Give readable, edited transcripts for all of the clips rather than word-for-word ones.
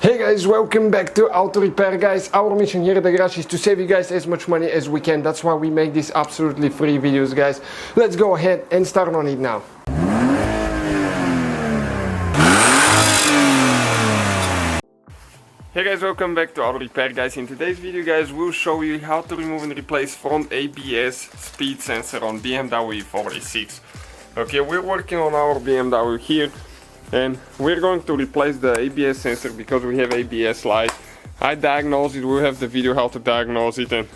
Hey guys, welcome back to Auto Repair, guys. Our mission here at the garage is to save you guys as much money as we can. That's why we make these absolutely free videos, guys. Let's go ahead and start on it now. Hey guys, welcome back to Auto Repair, guys. In today's video, guys, we'll show you how to remove and replace front ABS speed sensor on BMW E46. Okay, we're working on our BMW here. And we're going to replace the ABS sensor because we have ABS light. I diagnosed it, we have the video how to diagnose it, and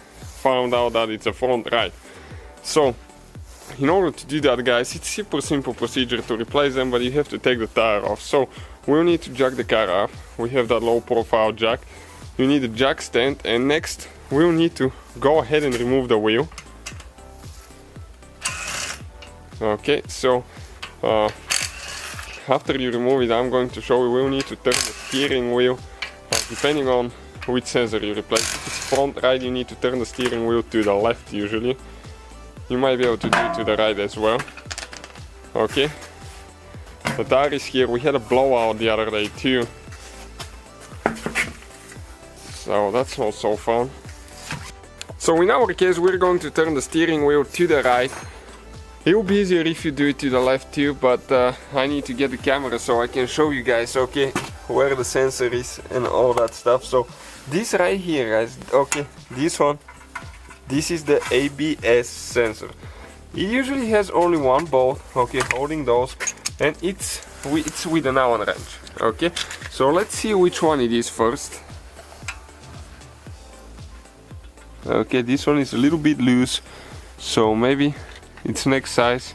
found out that it's a front right. So in order to do that, guys, it's super simple procedure to replace them, but you have to take the tire off. So we'll need to jack the car off. We have that low profile jack. You need a jack stand, and next we'll need to go ahead and remove the wheel. Okay, so after you remove it, I'm going to show you we'll need to turn the steering wheel, depending on which sensor you replace. If it's front right, you need to turn the steering wheel to the left usually. You might be able to do it to the right as well. Okay. The tire is here. We had a blowout the other day too. So that's not so fun. So in our case, we're going to turn the steering wheel to the right. It will be easier if you do it to the left too, but I need to get the camera so I can show you guys, okay, where the sensor is and all that stuff. So this right here, guys, okay, this one, this is the ABS sensor. It usually has only one bolt, okay, holding those, and it's with an Allen wrench, okay. So let's see which one it is first. Okay, this one is a little bit loose, so maybe it's next size.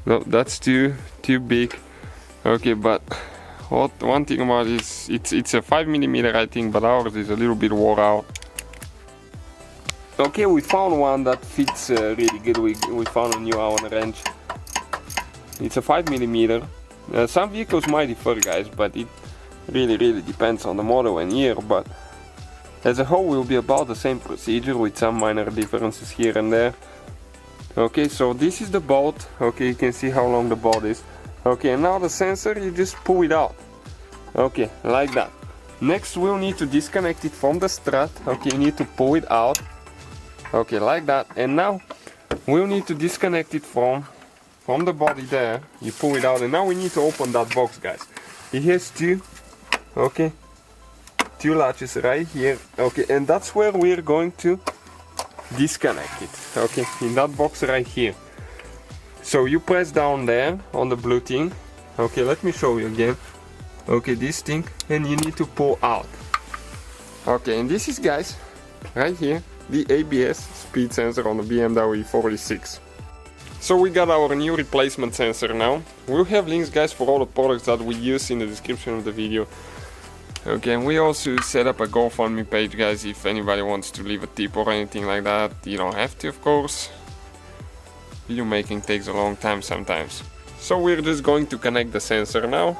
No, that's too big. Okay, but one thing about it is it's a 5mm, I think, but ours is a little bit wore out. Okay, we found one that fits really good. We found a new Allen wrench. It's a 5mm. Some vehicles might differ, guys, but it really depends on the model and year. But as a whole, will be about the same procedure with some minor differences here and there. Okay, so this is the bolt. Okay, you can see how long the bolt is. Okay, and now the sensor, you just pull it out. Okay, like that. Next, we'll need to disconnect it from the strut. Okay, you need to pull it out. Okay, like that. And now we'll need to disconnect it from the body there. You pull it out, and now we need to open that box, guys. It has two latches right here. Okay, and that's where we're going to disconnect it. Okay, in that box right here. So you press down there on the blue thing. Okay, let me show you again. Okay, this thing, and you need to pull out. Okay, and this is, guys, right here, the ABS speed sensor on the BMW E46. So we got our new replacement sensor now. We'll have links, guys, for all the products that we use in the description of the video. Okay, and we also set up a GoFundMe page, guys, if anybody wants to leave a tip or anything like that. You don't have to, of course. Video making takes a long time sometimes. So we're just going to connect the sensor now.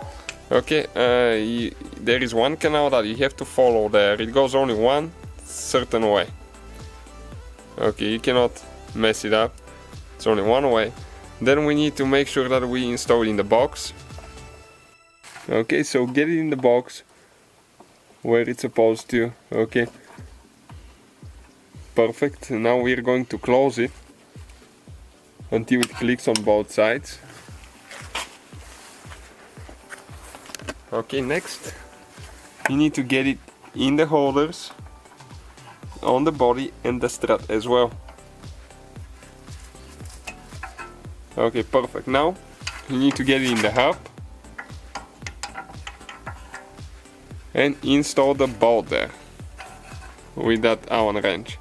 Okay, there is one canal that you have to follow there. It goes only one certain way. Okay, you cannot mess it up. It's only one way. Then we need to make sure that we install it in the box. Okay, so get it in the box where it's supposed to. Okay, perfect. Now we're going to close it until it clicks on both sides. Okay, next you need to get it in the holders, on the body and the strut as well. Okay, perfect. Now you need to get it in the hub and install the bolt there with that Allen wrench.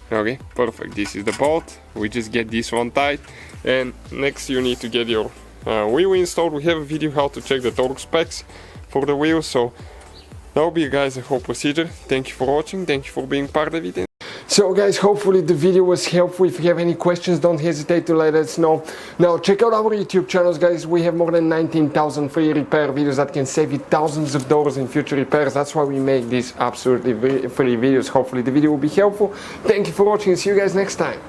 Okay, perfect. This is the bolt. We just get this one tight, and next you need to get your wheel installed. We have a video how to check the torque specs for the wheel, so that will be, guys, the whole procedure. Thank you for watching. Thank you for being part of it. So guys, hopefully the video was helpful. If you have any questions, don't hesitate to let us know. Now check out our YouTube channels, guys. We have more than 19,000 free repair videos that can save you thousands of dollars in future repairs. That's why we make these absolutely free videos. Hopefully the video will be helpful. Thank you for watching. See you guys next time.